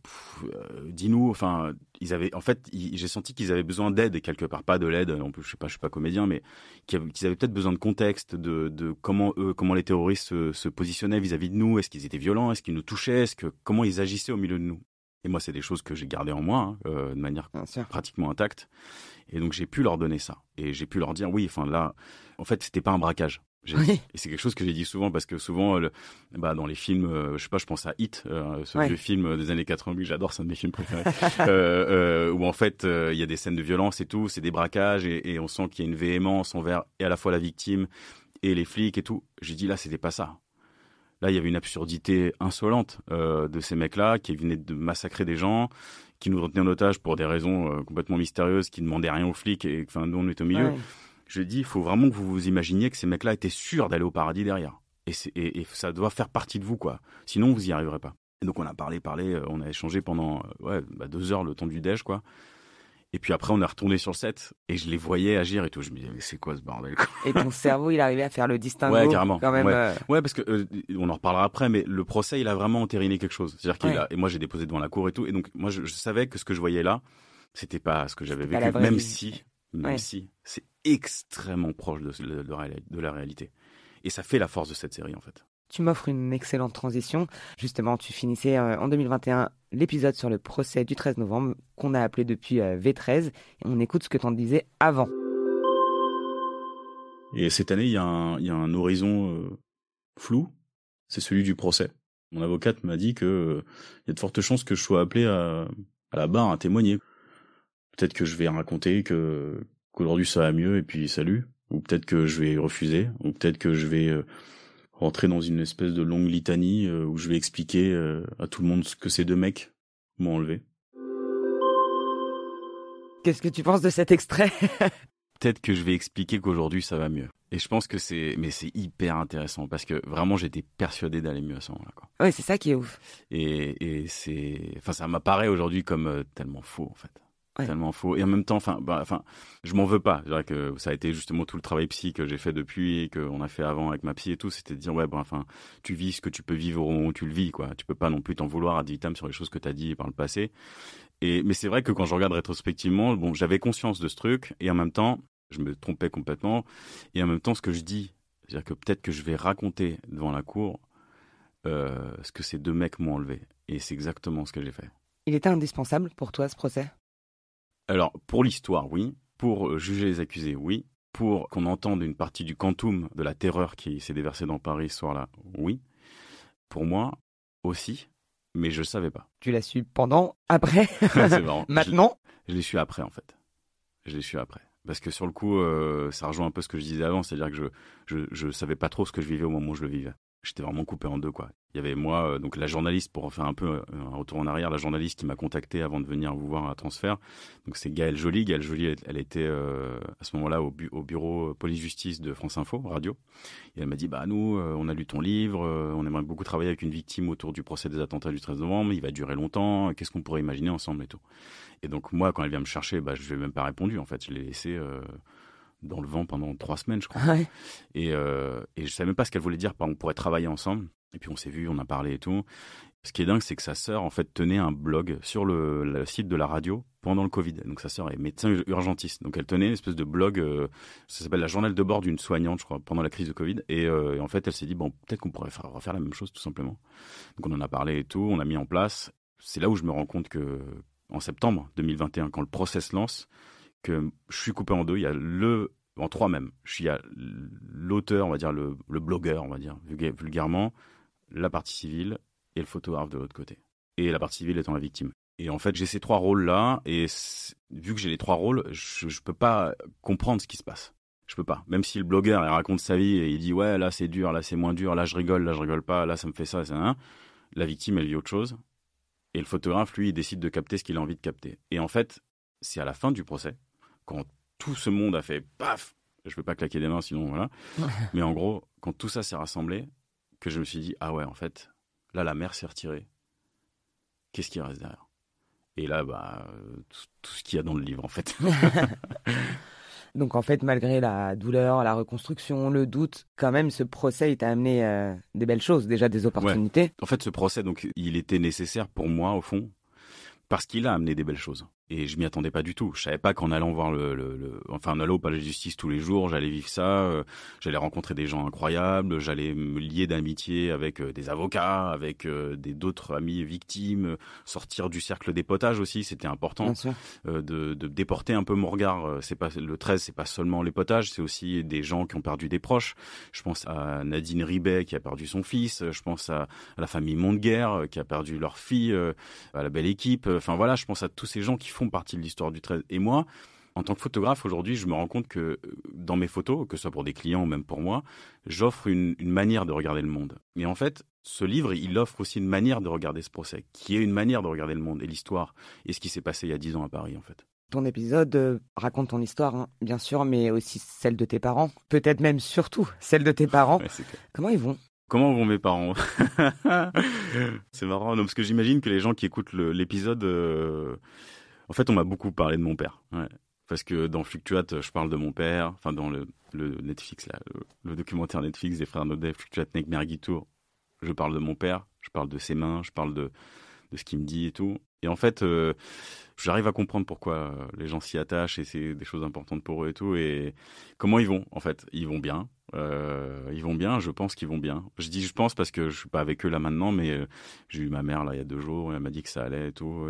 dis-nous, enfin j'ai senti qu'ils avaient besoin d'aide quelque part, pas de l'aide, en plus je suis pas comédien, mais qu'ils avaient peut-être besoin de contexte, de comment les terroristes se positionnaient vis-à-vis de nous, est-ce qu'ils étaient violents, est-ce qu'ils nous touchaient, comment ils agissaient au milieu de nous. Et moi c'est des choses que j'ai gardées en moi de manière pratiquement intacte. Et donc j'ai pu leur donner ça et j'ai pu leur dire oui, enfin là en fait c'était pas un braquage. Oui. Et c'est quelque chose que j'ai dit souvent parce que souvent dans les films je sais pas, je pense à Hit, ce vieux film des années 80 que j'adore, c'est un de mes films préférés où en fait il y a des scènes de violence et tout, c'est des braquages et on sent qu'il y a une véhémence envers et à la fois la victime et les flics et tout. J'ai dit là c'était pas ça. Là il y avait une absurdité insolente de ces mecs-là qui venaient de massacrer des gens, qui nous retenaient en otage pour des raisons complètement mystérieuses, qui demandaient rien aux flics, et enfin nous on est au milieu. Ouais. Je dis, il faut vraiment que vous vous imaginiez que ces mecs-là étaient sûrs d'aller au paradis derrière. Et ça doit faire partie de vous, quoi. Sinon, vous y arriverez pas. Et donc on a parlé, on a échangé pendant 2 heures le temps du déj, quoi. Et puis après, on est retourné sur le set et je les voyais agir et tout. Je me disais, mais c'est quoi ce bordel, quoi. Et ton cerveau, il arrivait à faire le distinguo. Ouais, carrément. Quand même, ouais, parce que on en reparlera après, mais le procès, il a vraiment entériné quelque chose. C'est-à-dire et moi, j'ai déposé devant la cour et tout. Et donc, moi, je savais que ce que je voyais là, c'était pas ce que j'avais vécu, même si c'est extrêmement proche de la réalité. Et ça fait la force de cette série, en fait. Tu m'offres une excellente transition. Justement, tu finissais en 2021 l'épisode sur le procès du 13 novembre qu'on a appelé depuis V13. Et on écoute ce que tu en disais avant. Et cette année, il y a un horizon flou, c'est celui du procès. Mon avocate m'a dit que il y a de fortes chances que je sois appelé à la barre à témoigner. Peut-être que je vais raconter qu'aujourd'hui ça va mieux et puis salut. Ou peut-être que je vais refuser. Ou peut-être que je vais... rentrer dans une espèce de longue litanie où je vais expliquer à tout le monde ce que ces deux mecs m'ont enlevé. Qu'est-ce que tu penses de cet extrait? peut-être que je vais expliquer qu'aujourd'hui ça va mieux. Et je pense que c'est hyper intéressant parce que vraiment j'étais persuadé d'aller mieux à ce moment-là, quoi. Ouais, c'est ça qui est ouf. Et ça m'apparaît aujourd'hui comme tellement faux, en fait. Ouais. Tellement faux. Et en même temps, je m'en veux pas. Je dirais que ça a été justement tout le travail psy que j'ai fait depuis et qu'on a fait avant avec ma psy et tout. C'était de dire, tu vis ce que tu peux vivre au moment où tu le vis, quoi. Tu peux pas non plus t'en vouloir ad vitam sur les choses que t'as dit par le passé. Mais c'est vrai que quand je regarde rétrospectivement, bon, j'avais conscience de ce truc et en même temps, je me trompais complètement. Et en même temps, ce que je dis, c'est-à-dire que peut-être que je vais raconter devant la cour ce que ces deux mecs m'ont enlevé. Et c'est exactement ce que j'ai fait. Il était indispensable pour toi, ce procès? Alors, pour l'histoire, oui. Pour juger les accusés, oui. Pour qu'on entende une partie du quantum de la terreur qui s'est déversée dans Paris ce soir-là, oui. Pour moi, aussi. Mais je ne savais pas. Tu l'as su pendant, après? C'est marrant. Maintenant? Je l'ai su après, en fait. Je l'ai su après. Parce que sur le coup, ça rejoint un peu ce que je disais avant. C'est-à-dire que je savais pas trop ce que je vivais au moment où je le vivais. J'étais vraiment coupé en deux, quoi. Il y avait moi, donc la journaliste, pour faire un peu un retour en arrière, la journaliste qui m'a contacté avant de venir vous voir à Transfert. Donc c'est Gaëlle Joly. Gaëlle Joly, elle était à ce moment-là au bureau police-justice de France Info, radio. Et elle m'a dit, nous, on a lu ton livre, on aimerait beaucoup travailler avec une victime autour du procès des attentats du 13 novembre. Il va durer longtemps. Qu'est-ce qu'on pourrait imaginer ensemble et tout. Et donc moi, quand elle vient me chercher, je lui ai même pas répondu. En fait, je l'ai laissé dans le vent pendant 3 semaines, je crois. Ouais. Et je savais même pas ce qu'elle voulait dire par on pourrait travailler ensemble. Et puis on s'est vu, on a parlé et tout. Ce qui est dingue, c'est que sa sœur, en fait, tenait un blog sur le site de la radio pendant le Covid. Donc sa sœur est médecin urgentiste. Donc elle tenait une espèce de blog, ça s'appelle la journal de bord d'une soignante, je crois, pendant la crise de Covid. Et en fait, elle s'est dit, peut-être qu'on pourrait refaire la même chose, tout simplement. Donc on en a parlé et tout, on a mis en place. C'est là où je me rends compte que en septembre 2021, quand le procès se lance, que je suis coupé en deux. Il y a en trois même. Il y a l'auteur, on va dire, le blogueur, on va dire, vulgairement, la partie civile et le photographe de l'autre côté. Et la partie civile étant la victime. Et en fait, j'ai ces 3 rôles-là, et vu que j'ai les 3 rôles, je peux pas comprendre ce qui se passe. Je peux pas. Même si le blogueur, il raconte sa vie et il dit, ouais, là c'est dur, là c'est moins dur, là je rigole pas, là ça me fait ça, la victime, elle vit autre chose. Et le photographe, lui, il décide de capter ce qu'il a envie de capter. Et en fait, c'est à la fin du procès, quand tout ce monde a fait paf, je ne peux pas claquer des mains sinon voilà. Mais en gros, quand tout ça s'est rassemblé, que je me suis dit, ah ouais, en fait, là, la mer s'est retirée. Qu'est-ce qui reste derrière? Et là, tout ce qu'il y a dans le livre, en fait. Donc en fait, malgré la douleur, la reconstruction, le doute, quand même, ce procès, il t'a amené des belles choses, déjà des opportunités. Ouais. En fait, ce procès, donc, il était nécessaire pour moi, au fond, parce qu'il a amené des belles choses. Et je m'y attendais pas du tout. Je savais pas qu'en allant voir en allant au palais de justice tous les jours, j'allais vivre ça, j'allais rencontrer des gens incroyables, j'allais me lier d'amitié avec des avocats, avec d'autres amis victimes, sortir du cercle des potages aussi, c'était important. Bien sûr. De déporter un peu mon regard. C'est pas le 13, c'est pas seulement les potages, c'est aussi des gens qui ont perdu des proches. Je pense à Nadine Ribet qui a perdu son fils, je pense à la famille Monteguerre qui a perdu leur fille, à la belle équipe. Enfin voilà, je pense à tous ces gens qui font partie de l'histoire du 13. Et moi, en tant que photographe, aujourd'hui, je me rends compte que dans mes photos, que ce soit pour des clients ou même pour moi, j'offre une manière de regarder le monde. Et en fait, ce livre, il offre aussi une manière de regarder ce procès, qui est une manière de regarder le monde et l'histoire et ce qui s'est passé il y a 10 ans à Paris, en fait. Ton épisode raconte ton histoire, hein, bien sûr, mais aussi celle de tes parents. Peut-être même surtout celle de tes parents. Ouais, c'est clair. Comment ils vont? Comment vont mes parents? C'est marrant, non, parce que j'imagine que les gens qui écoutent l'épisode... En fait, on m'a beaucoup parlé de mon père. Ouais. Parce que dans Fluctuate, je parle de mon père. Enfin, dans le Netflix, là, le documentaire Netflix des frères Naudet, Fluctuate Nek Merguitour, je parle de mon père, je parle de ses mains, je parle de ce qu'il me dit et tout. Et en fait, j'arrive à comprendre pourquoi les gens s'y attachent et c'est des choses importantes pour eux et tout. Et comment ils vont, en fait. Ils vont bien. Ils vont bien, je pense qu'ils vont bien. Je dis je pense parce que je suis pas avec eux là maintenant, mais j'ai eu ma mère là il y a 2 jours, et elle m'a dit que ça allait et tout.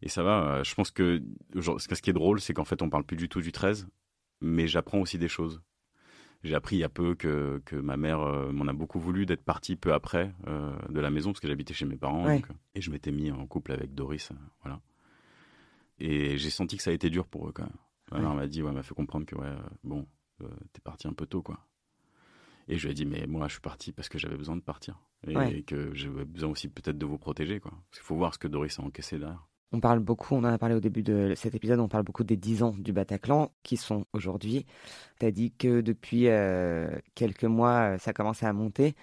Et ça va, je pense que ce qui est drôle, c'est qu'en fait, on parle plus du tout du 13, mais j'apprends aussi des choses. J'ai appris il y a peu que ma mère m'en a beaucoup voulu d'être partie peu après de la maison, parce que j'habitais chez mes parents. Ouais. Donc, et je m'étais mis en couple avec Doris, voilà. Et j'ai senti que ça a été dur pour eux, quand même. Ma mère m'a dit, elle m'a fait comprendre que, t'es parti un peu tôt, quoi. Et je lui ai dit, mais moi, je suis parti parce que j'avais besoin de partir. Et que j'avais besoin aussi peut-être de vous protéger, quoi. Parce qu'il faut voir ce que Doris a encaissé derrière. On parle beaucoup, on en a parlé au début de cet épisode, on parle beaucoup des 10 ans du Bataclan qui sont aujourd'hui. Tu as dit que depuis quelques mois, ça commence à monter.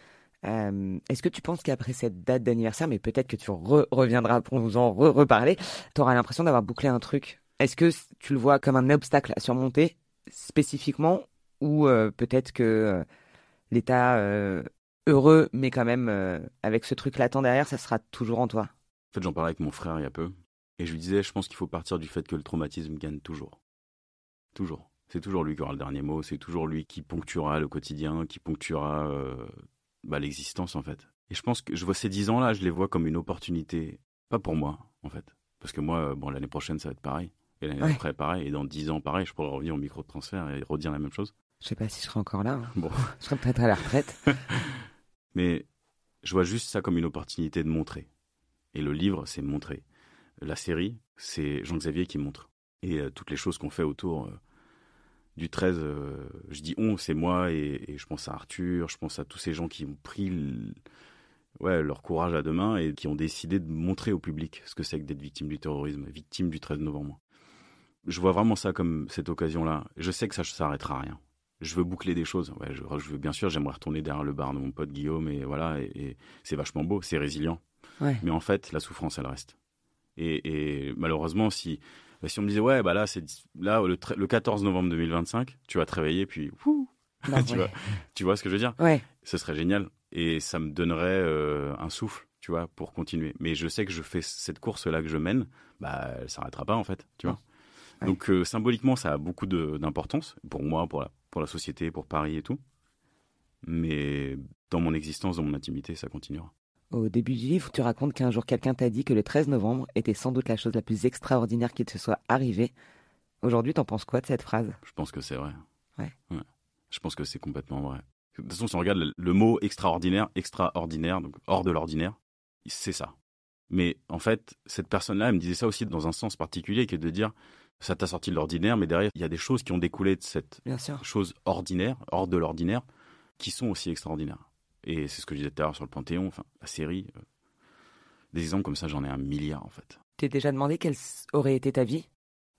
Est-ce que tu penses qu'après cette date d'anniversaire, mais peut-être que tu reviendras pour nous en reparler, tu auras l'impression d'avoir bouclé un truc? Est-ce que tu le vois comme un obstacle à surmonter spécifiquement ou peut-être que l'état heureux, mais quand même avec ce truc latent derrière, ça sera toujours en toi? En fait, j'en parlais avec mon frère il y a peu. Et je lui disais, je pense qu'il faut partir du fait que le traumatisme gagne toujours. Toujours. C'est toujours lui qui aura le dernier mot, c'est toujours lui qui ponctuera le quotidien, qui ponctuera l'existence en fait. Et je pense que je vois ces 10 ans-là, je les vois comme une opportunité, pas pour moi en fait. Parce que moi, l'année prochaine, ça va être pareil. Et l'année après, pareil. Et dans 10 ans, pareil, je pourrais revenir au micro de transfert et redire la même chose. Je sais pas si je serai encore là. Bon. Je serai peut-être à la retraite. Mais je vois juste ça comme une opportunité de montrer. Et le livre, c'est montrer. La série, c'est Jean-Xavier qui montre. Et toutes les choses qu'on fait autour du 13, je dis on, c'est moi et je pense à Arthur, je pense à tous ces gens qui ont pris leur courage à deux mains et qui ont décidé de montrer au public ce que c'est que d'être victime du terrorisme, victime du 13 novembre. Je vois vraiment ça comme cette occasion-là. Je sais que ça ne s'arrêtera à rien. Je veux boucler des choses. Ouais, je veux, bien sûr, j'aimerais retourner derrière le bar de mon pote Guillaume et voilà, et c'est vachement beau, c'est résilient. Ouais. Mais en fait, la souffrance, elle reste. Et malheureusement, si on me disait, ouais, bah là, le 14 novembre 2025, tu vas te réveiller, puis tu vois ce que je veux dire? Ouais. Ce serait génial. Et ça me donnerait un souffle, tu vois, pour continuer. Mais je sais que je fais cette course-là que je mène, bah, elle s'arrêtera pas, en fait, tu vois. Ouais. Donc, symboliquement, ça a beaucoup d'importance pour moi, pour la société, pour Paris et tout. Mais dans mon existence, dans mon intimité, ça continuera. Au début du livre, tu racontes qu'un jour, quelqu'un t'a dit que le 13 novembre était sans doute la chose la plus extraordinaire qui te soit arrivée. Aujourd'hui, t'en penses quoi de cette phrase? Je pense que c'est vrai. Ouais. Je pense que c'est complètement vrai. De toute façon, si on regarde le mot extraordinaire, donc hors de l'ordinaire, c'est ça. Mais en fait, cette personne-là, elle me disait ça aussi dans un sens particulier, qui est de dire, ça t'a sorti de l'ordinaire, mais derrière, il y a des choses qui ont découlé de cette chose ordinaire, hors de l'ordinaire, qui sont aussi extraordinaires. Et c'est ce que je disais tout à l'heure sur le Panthéon, enfin, la série. Des exemples comme ça, j'en ai 1 milliard, en fait. T'es déjà demandé quelle aurait été ta vie?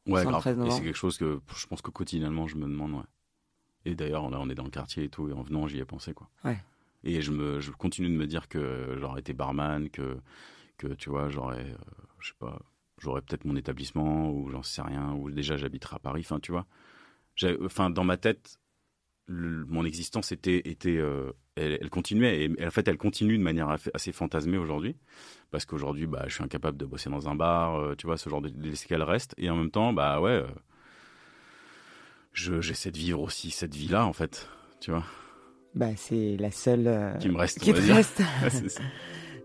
Ouais, grave. Et c'est quelque chose que je pense que quotidiennement, je me demande, ouais. Et d'ailleurs, là, on est dans le quartier et tout, et en venant, j'y ai pensé, quoi. Ouais. Et je continue de me dire que j'aurais été barman, que tu vois, j'aurais, je sais pas, j'aurais peut-être mon établissement, ou j'en sais rien, ou déjà j'habiterai à Paris, enfin, tu vois. Dans ma tête, mon existence elle continuait, et en fait, elle continue de manière assez fantasmée aujourd'hui, parce qu'aujourd'hui, bah, je suis incapable de bosser dans un bar, tu vois, ce genre de laisser qu'elle reste, et en même temps, bah ouais, j'essaie de vivre aussi cette vie-là, en fait, tu vois. Bah, c'est la seule qui me reste, qui te reste. C'est ça.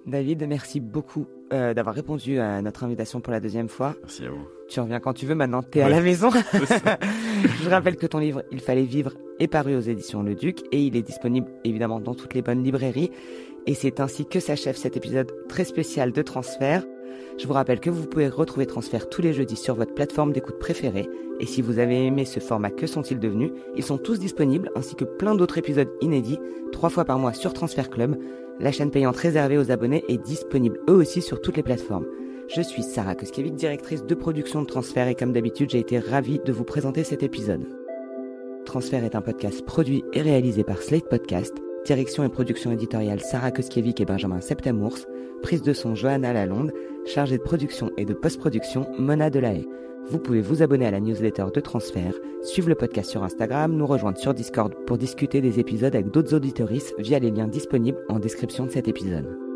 David, merci beaucoup d'avoir répondu à notre invitation pour la 2e fois. Merci à vous. Tu reviens quand tu veux, maintenant t'es à la maison. Je rappelle que ton livre « Il fallait vivre » est paru aux éditions Le Duc et il est disponible évidemment dans toutes les bonnes librairies. Et c'est ainsi que s'achève cet épisode très spécial de Transfert. Je vous rappelle que vous pouvez retrouver Transfert tous les jeudis sur votre plateforme d'écoute préférée. Et si vous avez aimé ce format Que sont-ils devenus, ils sont tous disponibles, ainsi que plein d'autres épisodes inédits, 3 fois par mois sur Transfert Club. La chaîne payante réservée aux abonnés est disponible eux aussi sur toutes les plateformes. Je suis Sarah Koskiewicz, directrice de production de Transfert, et comme d'habitude, j'ai été ravie de vous présenter cet épisode. Transfert est un podcast produit et réalisé par Slate Podcast. Direction et production éditoriale Sarah Koskiewicz et Benjamin Septamours. Prise de son Johanna Lalonde. Chargée de production et de post-production Mona Delahaye. Vous pouvez vous abonner à la newsletter de Transfert, suivre le podcast sur Instagram, nous rejoindre sur Discord pour discuter des épisodes avec d'autres auditoristes via les liens disponibles en description de cet épisode.